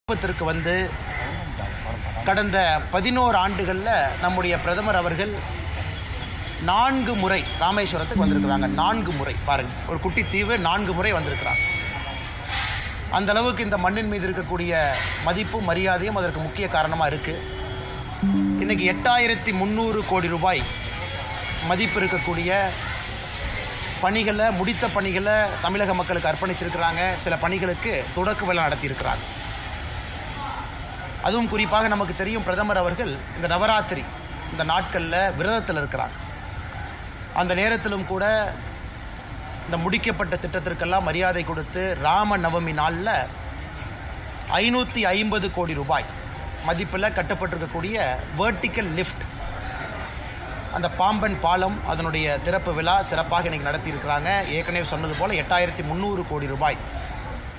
குடும்பத்திற்கு வந்து கடந்த 11 ஆண்டுகளில் நம்முடைய பிரதமர் அவர்கள் 4 முறை ராமேஸ்வரத்துக்கு வந்திருக்கிறாங்க. 4 முறை பாருங்க, ஒரு குட்டி தீவு 4 முறை வந்திருக்கிறாங்க. அந்த அளவுக்கு இந்த மண்ணின் மீது இருக்கக்கூடிய மதிப்பும் மரியாதையும் அதற்கு முக்கிய காரணமாக இருக்குது. இன்றைக்கி 8300 கோடி ரூபாய் மதிப்பு இருக்கக்கூடிய பணிகளை, முடித்த பணிகளை தமிழக மக்களுக்கு அர்ப்பணிச்சிருக்கிறாங்க. சில பணிகளுக்கு தொடக்க விழா நடத்தியிருக்கிறாங்க. அதுவும் குறிப்பாக நமக்கு தெரியும், பிரதமர் அவர்கள் இந்த நவராத்திரி இந்த நாட்களில் விரதத்தில் இருக்கிறாங்க. அந்த நேரத்திலும் கூட இந்த முடிக்கப்பட்ட திட்டத்திற்கெல்லாம் மரியாதை கொடுத்து ராம நவமி நாளில் 550 கோடி ரூபாய் மதிப்பில் கட்டப்பட்டிருக்கக்கூடிய வெர்டிக்கல் லிஃப்ட், அந்த பாம்பன் பாலம், அதனுடைய திறப்பு விழா சிறப்பாக இன்றைக்கி நடத்தியிருக்கிறாங்க. ஏற்கனவே சொன்னது போல் 8300 கோடி ரூபாய்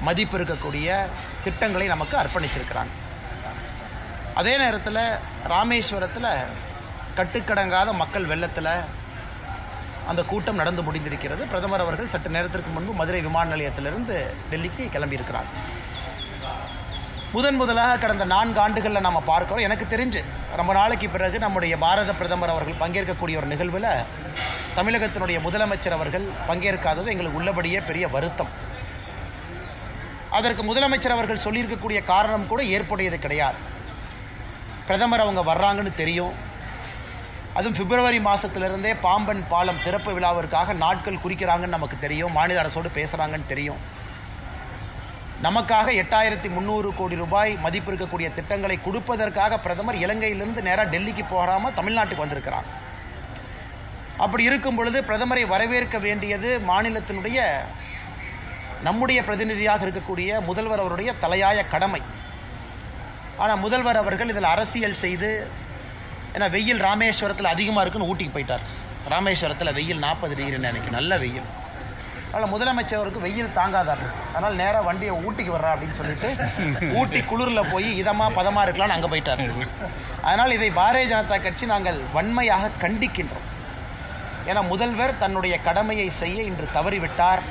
மதிப்பு இருக்கக்கூடிய திட்டங்களை நமக்கு அர்ப்பணிச்சிருக்கிறாங்க. அதே நேரத்தில் ராமேஸ்வரத்தில் கட்டுக்கடங்காத மக்கள் வெள்ளத்தில் அந்த கூட்டம் நடந்து முடிந்திருக்கிறது. பிரதமர் அவர்கள் சற்று நேரத்திற்கு முன்பு மதுரை விமான நிலையத்திலிருந்து டெல்லிக்கு கிளம்பியிருக்கிறாங்க. முதலாக கடந்த 4 ஆண்டுகளில் நம்ம பார்க்கிறோம். எனக்கு தெரிஞ்சு ரொம்ப நாளைக்கு பிறகு நம்முடைய பாரத பிரதமர் அவர்கள் பங்கேற்கக்கூடிய ஒரு நிகழ்வில் தமிழகத்தினுடைய முதலமைச்சர் அவர்கள் பங்கேற்காதது எங்களுக்கு உள்ளபடியே பெரிய வருத்தம். அதற்கு முதலமைச்சர் அவர்கள் சொல்லியிருக்கக்கூடிய காரணம் கூட ஏற்புடையது கிடையாது. பிரதமர் அவங்க வர்றாங்கன்னு தெரியும். அதுவும் பிப்ரவரி மாதத்திலிருந்தே பாம்பன் பாலம் திறப்பு விழாவிற்காக நாட்கள் குறிக்கிறாங்கன்னு நமக்கு தெரியும். மாநில அரசோடு பேசுகிறாங்கன்னு தெரியும். நமக்காக 8300 கோடி ரூபாய் மதிப்பு இருக்கக்கூடிய திட்டங்களை கொடுப்பதற்காக பிரதமர் இலங்கையிலிருந்து நேராக டெல்லிக்கு போகாமல் தமிழ்நாட்டுக்கு வந்திருக்கிறார். அப்படி இருக்கும் பொழுது பிரதமரை வரவேற்க வேண்டியது மாநிலத்தினுடைய நம்முடைய பிரதிநிதியாக இருக்கக்கூடிய முதல்வர் அவருடைய தலையாய கடமை. ஆனால் முதல்வர் அவர்கள் இதில் அரசியல் செய்து, ஏன்னா வெயில் ராமேஸ்வரத்தில் அதிகமாக இருக்குன்னு ஊட்டிக்கு போயிட்டார். ராமேஸ்வரத்தில் வெயில் 40 டிகிரின்னு எனக்கு நல்ல வெயில். அதனால் முதலமைச்சருக்கு வெயில் தாங்காதார். அதனால் நேராக வண்டியை ஊட்டிக்கு வர்றா அப்படின்னு சொல்லிட்டு ஊட்டி குளிரில் போய் இதமாக பதமாக இருக்கலாம்னு அங்கே போயிட்டார். அதனால் இதை பாரதிய ஜனதா கட்சி நாங்கள் வன்மையாக கண்டிக்கின்றோம். ஏன்னா முதல்வர் தன்னுடைய கடமையை செய்ய இன்று தவறிவிட்டார்.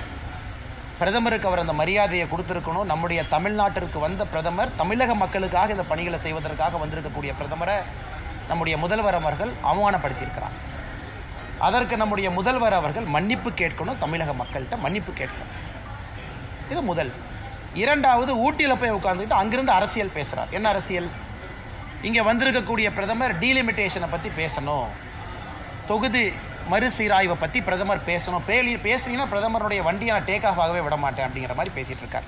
பிரதமருக்கு அவர் அந்த மரியாதையை கொடுத்துருக்கணும். நம்முடைய தமிழ்நாட்டிற்கு வந்த பிரதமர் தமிழக மக்களுக்காக இந்த பணிகளை செய்வதற்காக வந்திருக்கக்கூடிய பிரதமரை நம்முடைய முதல்வர் அவர்கள் அவமானப்படுத்தியிருக்கிறார். அதற்கு நம்முடைய முதல்வர் அவர்கள் மன்னிப்பு கேட்கணும், தமிழக மக்கள்கிட்ட மன்னிப்பு கேட்கணும். இது முதல். இரண்டாவது, ஊட்டியில் போய் உட்காந்துக்கிட்டு அங்கிருந்து அரசியல் பேசுகிறார். என்ன அரசியல்? இங்கே வந்திருக்கக்கூடிய பிரதமர் டீலிமிட்டேஷனை பற்றி பேசணும், தொகுதி மறுசீராய்வை பற்றி பிரதமர் பேசணும். பேசுனீங்கன்னா பிரதமருடைய வண்டியை நான் டேக் ஆஃப் ஆகவே விட மாட்டேன் அப்படிங்கிற மாதிரி பேசிகிட்டு இருக்கார்.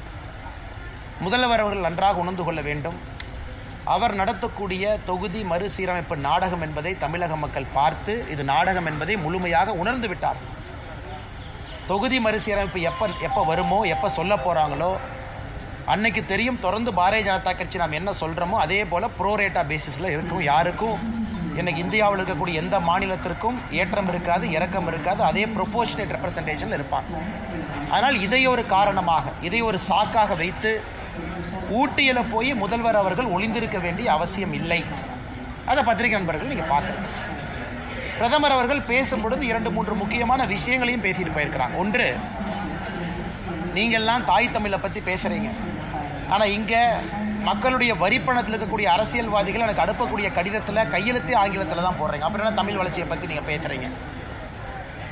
முதல்வர் அவர்கள் நன்றாக உணர்ந்து கொள்ள வேண்டும். அவர் நடத்தக்கூடிய தொகுதி மறுசீரமைப்பு நாடகம் என்பதை தமிழக மக்கள் பார்த்து இது நாடகம் என்பதை முழுமையாக உணர்ந்து விட்டார். தொகுதி மறுசீரமைப்பு எப்போ வருமோ, எப்போ சொல்ல போகிறாங்களோ அன்னைக்கு தெரியும். தொடர்ந்து பாரதிய ஜனதா கட்சி நாம் என்ன சொல்கிறோமோ அதே போல் ப்ரோரேட்டா பேசிஸில் இருக்கும். யாருக்கும் இன்னைக்கு இந்தியாவில் இருக்கக்கூடிய எந்த மாநிலத்திற்கும் ஏற்றம் இருக்காது, இறக்கம் இருக்காது. அதே ப்ரொபோர்ஷனேட் ரெப்ரசன்டேஷனில் இருப்பாங்க. அதனால் இதை ஒரு காரணமாக, இதை ஒரு சாக்காக வைத்து ஊட்டியில் போய் முதல்வர் அவர்கள் ஒளிந்திருக்க வேண்டிய அவசியம் இல்லை. அதை பத்திரிகை நண்பர்கள் நீங்கள் பார்க்கணும். பிரதமர் அவர்கள் பேசும்பொழுது 2-3 முக்கியமான விஷயங்களையும் பேசிட்டு போயிருக்கிறாங்க. ஒன்று, நீங்கள்லாம் தாய் தமிழை பற்றி பேசுகிறீங்க, ஆனால் இங்கே மக்களுடைய வரிப்பணத்தில் இருக்கக்கூடிய அரசியல்வாதிகள் எனக்கு அனுப்பக்கூடிய கடிதத்தில் கையெழுத்தே ஆங்கிலத்தில் தான் போடுறீங்க. அப்புறம் என்ன தமிழ் வளர்ச்சியை பற்றி நீங்கள் பேசுகிறீங்க?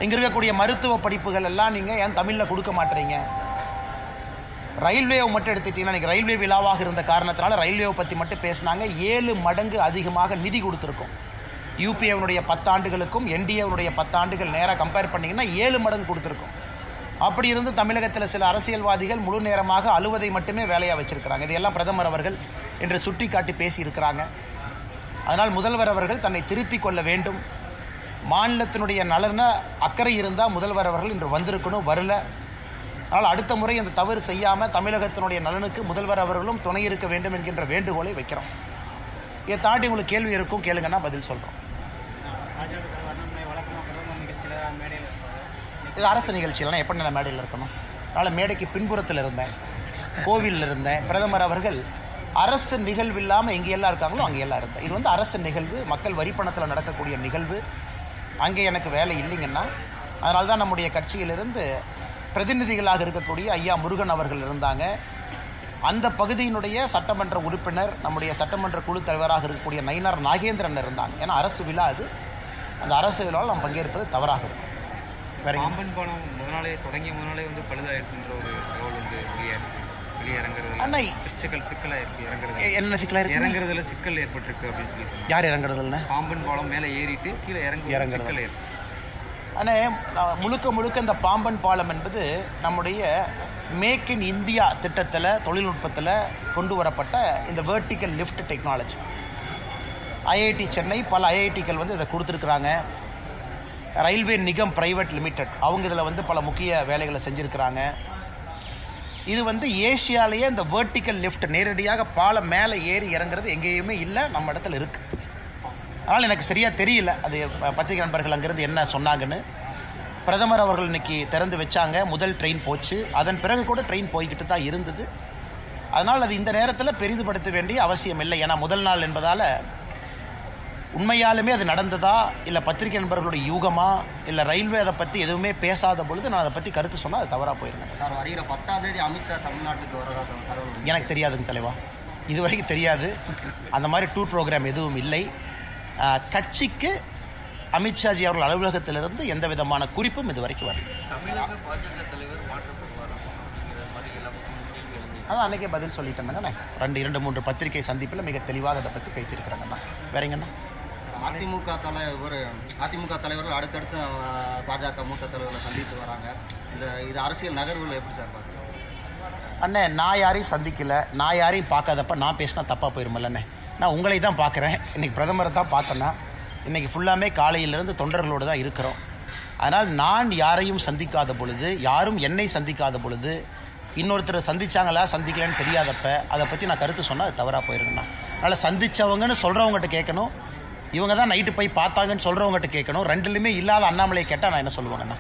இங்கே இருக்கக்கூடிய மருத்துவ படிப்புகள் எல்லாம் நீங்கள் ஏன் தமிழில் கொடுக்க மாட்டீங்க? ரயில்வேவை மட்டும் எடுத்துக்கிட்டீங்கன்னா, இன்றைக்கி ரயில்வே விழாவாக இருந்த காரணத்தினால ரயில்வேவை பற்றி மட்டும் பேசினாங்க. 7 மடங்கு அதிகமாக நிதி கொடுத்துருக்கோம். யூபிஏனுடைய 10 ஆண்டுகளுக்கும் என்டிஏனுடைய 10 ஆண்டுகள் நேராக கம்பேர் பண்ணிங்கன்னா 7 மடங்கு கொடுத்துருக்கோம். அப்படி இருந்து தமிழகத்தில் சில அரசியல்வாதிகள் முழு நேரமாக அழுவதை மட்டுமே வேலையாக வச்சிருக்கிறாங்க. இதையெல்லாம் பிரதமர் அவர்கள் இன்று சுட்டி காட்டி பேசியிருக்கிறாங்க. அதனால் முதல்வர் அவர்கள் தன்னை திருத்திக் கொள்ள வேண்டும். மாநிலத்தினுடைய நலன அக்கறை இருந்தால் முதல்வர் அவர்கள் இன்று வந்திருக்கணும், வரல. அதனால் அடுத்த முறை அந்த தவறு செய்யாமல் தமிழகத்தினுடைய நலனுக்கு முதல்வர் அவர்களும் துணை இருக்க வேண்டும் என்கின்ற வேண்டுகோளை வைக்கிறோம். இதை தாண்டி உங்களுக்கு கேள்வி இருக்கும், கேளுங்கன்னா பதில் சொல்கிறோம். இது அரசு நிகழ்ச்சியில்னா எப்போ நான் மேடையில் இருக்கணும்? அதனால் மேடைக்கு பின்புறத்தில் இருந்தேன், கோவிலில் இருந்தேன். பிரதமர் அவர்கள் அரசு நிகழ்வு இல்லாமல் எங்கேயெல்லாம் இருக்காங்களோ அங்கேயெல்லாம் இருந்தேன். இது வந்து அரசு நிகழ்வு, மக்கள் வரிப்பணத்தில் நடக்கக்கூடிய நிகழ்வு. அங்கே எனக்கு வேலை இல்லைங்கன்னா அதனால தான் நம்முடைய கட்சியிலிருந்து பிரதிநிதிகளாக இருக்கக்கூடிய ஐயா முருகன் அவர்கள் இருந்தாங்க. அந்த பகுதியினுடைய சட்டமன்ற உறுப்பினர், நம்முடைய சட்டமன்ற குழு தலைவராக இருக்கக்கூடிய நயினார் நாகேந்திரன் இருந்தாங்க. ஏன்னா அரசு விழா அது, அந்த அரசு விழாவில் நாம் பங்கேற்பது தவறாக இருக்கும். பாம்பன் பாலம் தொடங்கிய முதனாலே வந்து பழுதாயிருச்சுன்ற ஒரு தகவல் வந்து வெளியிறங்குறது சிக்கலாக இருக்கு. என்ன சிக்கலாக இருக்கு? இறங்குறதுல சிக்கல் ஏற்பட்டிருக்கு அப்படின்னு சொல்லி சொன்னாங்க. யார் இறங்குறதுல? பாம்பன் பாலம் மேலே ஏறிட்டு கீழே இறங்குறது. ஆனால் முழுக்க இந்த பாம்பன் பாலம் என்பது நம்முடைய மேக் இன் இந்தியா திட்டத்தில், தொழில்நுட்பத்தில் கொண்டு வரப்பட்ட இந்த vertical lift technology. IIT Chennai, பல ஐஐடிக்கள் வந்து இதை கொடுத்துருக்குறாங்க. ரயில்வே நிகம் பிரைவேட் லிமிடெட் அவங்க இதில் வந்து பல முக்கிய வேலைகளை செஞ்சுருக்கிறாங்க. இது வந்து ஏஷியாலேயே இந்த வெர்டிக்கல் லிஃப்ட் நேரடியாக பாலம் மேலே ஏறி இறங்குறது எங்கேயுமே இல்லை, நம்ம இடத்துல இருக்குது. அதனால் எனக்கு சரியாக தெரியல அது பத்திரிகை நண்பர்கள் அங்கேருந்து என்ன சொன்னாங்கன்னு. பிரதமர் அவர்கள் இன்னைக்கு திறந்து வச்சாங்க, முதல் ட்ரெயின் போச்சு. அதன் பிறகு கூட ட்ரெயின் போய்கிட்டு தான் இருந்தது. அதனால் அது இந்த நேரத்தில் பெரிதுபடுத்த வேண்டிய அவசியம் இல்லை. ஏன்னா முதல் நாள் என்பதால் உண்மையாலுமே அது நடந்ததா, இல்லை பத்திரிகை நண்பர்களுடைய யூகமா, இல்லை ரயில்வே அதை பற்றி எதுவுமே பேசாத பொழுது நான் அதை பற்றி கருத்து சொன்னால் அது தவறாக போயிருந்தேன். வருகிற 10ஆம் தேதி அமித்ஷா தமிழ்நாட்டுக்கு வரதா? எனக்கு தெரியாதுங்க தலைவா, இது வரைக்கும் தெரியாது. அந்த மாதிரி டூர் ப்ரோக்ராம் எதுவும் இல்லை. கட்சிக்கு அமித்ஷாஜி அவர்கள் அலுவலகத்திலிருந்து எந்த விதமான குறிப்பும் இது வரைக்கும் வரல. அதான் அன்றைக்கே பதில் சொல்லிட்டேங்கண்ணா. 2-3 பத்திரிகை சந்திப்பில் மிக தெளிவாக அதை பற்றி பேசியிருக்கிறாங்கண்ணா. வேறங்கண்ணா, அதிமுக தலைவர்கள் அடுத்தடுத்து பாஜக மூத்த தலைவர்களை சந்தித்து வராங்க. இது அரசியல் நகர்வுகள் எப்படி சார் பார்க்குறீங்க? அண்ணே, நான் யாரையும் சந்திக்கல, நான் யாரையும் பார்க்காதப்ப நான் பேசினா தப்பாக போயிருமில்லண்ணே. நான் உங்களை தான் பார்க்குறேன். இன்றைக்கி பிரதமரை தான் பார்த்தேன்னா, இன்றைக்கி ஃபுல்லாமே காலையிலேருந்து தொண்டர்களோடு தான் இருக்கிறோம். அதனால் நான் யாரையும் சந்திக்காத பொழுது, யாரும் என்னை சந்திக்காத பொழுது, இன்னொருத்தர் சந்திச்சாங்களா சந்திக்கலன்னு தெரியாதப்ப அதை பற்றி நான் கருத்து சொன்னால் அது தவறாக போயிருங்கண்ணா. அதனால் சந்தித்தவங்கன்னு சொல்கிறவங்ககிட்ட கேட்கணும், இவங்க தான் நைட்டு போய் பார்த்தாங்கன்னு சொல்கிறவங்ககிட்ட கேட்கணும். ரெண்டுலையுமே இல்லாத அண்ணாமலையை கேட்டால் நான் என்ன சொல்லுவாங்கண்ணா?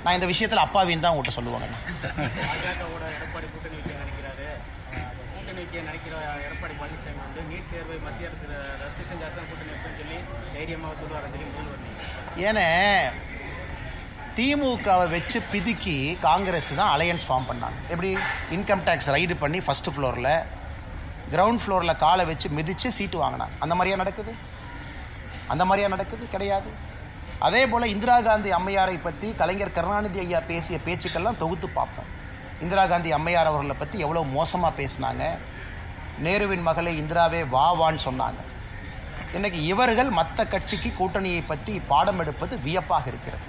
நான் இந்த விஷயத்தில் அப்பாவின்னு தான் உங்கள்கிட்ட சொல்லுவாங்கண்ணா. எடப்பாடி கூட்டணி நினைக்கிறாரு, கூட்டணி நினைக்கிற எடப்பாடி பழனிசாமி வந்து நீட் தேர்வை மத்திய அரசு ரத்து செஞ்சாதான் கூட்டணி எப்படின்னு சொல்லி தைரியமாக சொல்லுவார் சொல்லி முதல்வர். ஏன்னா திமுகவை வச்சு பிதுக்கி காங்கிரஸ் தான் அலையன்ஸ் ஃபார்ம் பண்ணாங்க. எப்படி? இன்கம் டேக்ஸ் ரைடு பண்ணி ஃபர்ஸ்ட் ஃப்ளோரில், கிரவுண்ட் ஃப்ளோரில் காலை வச்சு மிதித்து சீட்டு வாங்கினாங்க. அந்த மாதிரியா நடக்குது? அந்த மாதிரியா நடக்குது? கிடையாது. அதே போல் இந்திரா காந்தி அம்மையாரை பற்றி கலைஞர் கருணாநிதி ஐயா பேசிய பேச்சுக்கெல்லாம் தொகுத்து பார்ப்போம். இந்திரா காந்தி அம்மையார் அவர்களை பற்றி எவ்வளோ மோசமாக பேசினாங்க. நேருவின் மகளே இந்திராவே வான்னு சொன்னாங்க. இன்னைக்கு இவர்கள் மற்ற கட்சிக்கு கூட்டணியை பற்றி பாடம் எடுப்பது வியப்பாக இருக்கிறது.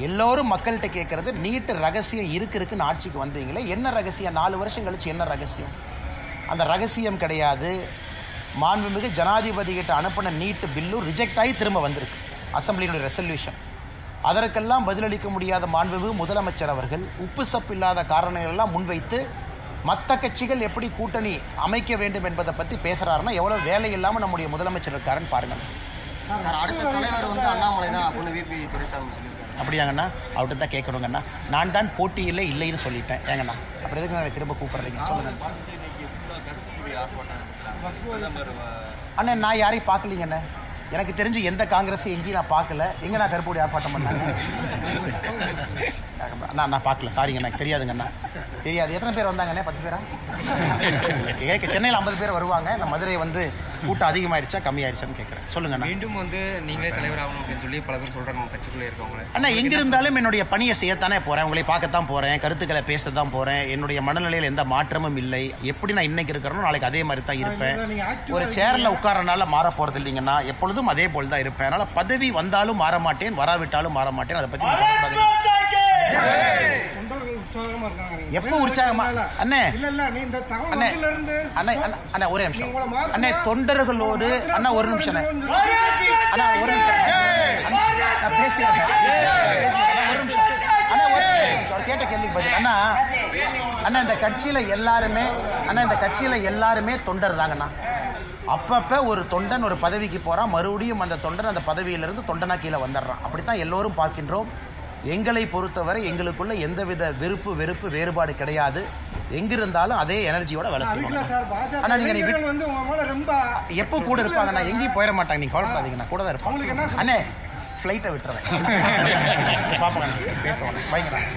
எல்லோரும் மக்கள்கிட்ட கேட்கறது, நீட்டு ரகசியம் இருக்குன்னு ஆட்சிக்கு வந்தீங்களே, என்ன ரகசியம்? 4 வருஷம் கழிச்சு என்ன ரகசியம்? அந்த ரகசியம் கிடையாது. மாண்புமிகு ஜனாதிபதி கிட்ட அனுப்பின நீட்டு பில்லு ரிஜெக்ட் ஆகி திரும்ப வந்திருக்கு, அசம்பிளியினுடைய ரெசல்யூஷன். அதற்கெல்லாம் பதிலளிக்க முடியாத மாண்புமிகு முதலமைச்சர் அவர்கள் உப்பு சப்பு இல்லாத காரணங்கள் எல்லாம் முன்வைத்து மற்ற கட்சிகள் எப்படி கூட்டணி அமைக்க வேண்டும் என்பதை பற்றி பேசுறாருன்னா எவ்வளவு வேலை இல்லாமல் நம்முடைய முதலமைச்சர் இருக்காருன்னு பாருங்க. அடுத்த தலைவர் வந்து அண்ணாமலை தான் அப்படின்னு விபி துரைசாமி சொல்லியிருக்காரு. அப்படியாங்கண்ணா? அவர்கிட்ட தான் கேட்கணுங்கண்ணா. நான் தான் போட்டியில் இல்லைன்னு சொல்லிட்டேன். ஏங்கண்ணா அப்படி எதுக்கு நான் திரும்ப கூப்பிடுறீங்க சொல்லுங்க. அண்ணா நான் யாரையும் பார்க்கலீங்கண்ணே. எனக்கு தெரிஞ்சு எந்த காங்கிரஸ் எங்கேயும் நான் பார்க்கல. எங்கே நான் கருப்பூடி ஆர்ப்பாட்டம் பண்ணாங்க? நான் பார்க்கல, சாரிங்க, எனக்கு தெரியாதுங்கண்ணா. தெரியாது. எத்தனை பேர் வந்தாங்கண்ணே? 10 பேரா? சென்னையில் 50 பேர் வருவாங்க. நான் மதுரை வந்து கூட்டம் அதிகமாகிடுச்சா கம்மியாயிடுச்சான்னு கேட்குறேன். சொல்லுங்கண்ணா. மீண்டும் வந்து நீங்களே தலைவர் ஆகணும் அப்படின்னு சொல்லி பல பேர் சொல்கிறாங்க கட்சிக்குள்ளே இருக்கவங்க. அண்ணா எங்கிருந்தாலும் என்னுடைய பணியை செய்யத்தானே போகிறேன், உங்களை பார்க்கத்தான் போகிறேன், கருத்துக்களை பேச தான் போகிறேன். என்னுடைய மனநிலையில் எந்த மாற்றமும் இல்லை. எப்படி நான் இன்னைக்கு இருக்கிறேனோ நாளைக்கு அதே மாதிரி தான் இருப்பேன். ஒரு சேரில் உட்காரனால மாற போகிறது இல்லைங்கன்னா, எப்பொழுதும் அதே போல் தான் இருப்பேன். அதனால் பதவி வந்தாலும் மாற மாட்டேன், வராவிட்டாலும் மாற மாட்டேன். அதை பற்றி எப்போ உற்சாகமா? அண்ணே அண்ணே அண்ணே அண்ணா ஒரே நிமிஷம் அண்ணே. தொண்டர்களோடு அண்ணா ஒரு நிமிஷம் அண்ணா, ஒரு நிமிஷம் நான் பேசுறேன். ஒரு நிமிஷம் அண்ணா, கேட்ட கேள்விக்கு பதில். அண்ணா அண்ணா இந்த கட்சியில எல்லாருமே தொண்டர் தாங்கண்ணா. அப்பப்ப ஒரு தொண்டன் ஒரு பதவிக்கு போறான், மறுபடியும் அந்த தொண்டன் அந்த பதவியிலிருந்து தொண்டனா கீழே வந்துடுறான். அப்படித்தான் எல்லோரும் பார்க்கின்றோம். எங்களை பொறுத்தவரை எங்களுக்குள்ள எந்தவித விருப்பு வெறுப்பு வேறுபாடு கிடையாது. எங்கிருந்தாலும் அதே எனர்ஜியோட வேலை செய்வாங்க. ஆனா நீங்க எப்போ கூட இருப்பாங்க, நான் எங்கேயும் போயிட மாட்டாங்க, நீங்க கவலைப்படாதீங்க, நான் கூட தான் இருப்பேன். அண்ணே ஃபிளைட்டை விட்டுறேன். பாப்பா பேசுவாங்க. பயங்கரம்.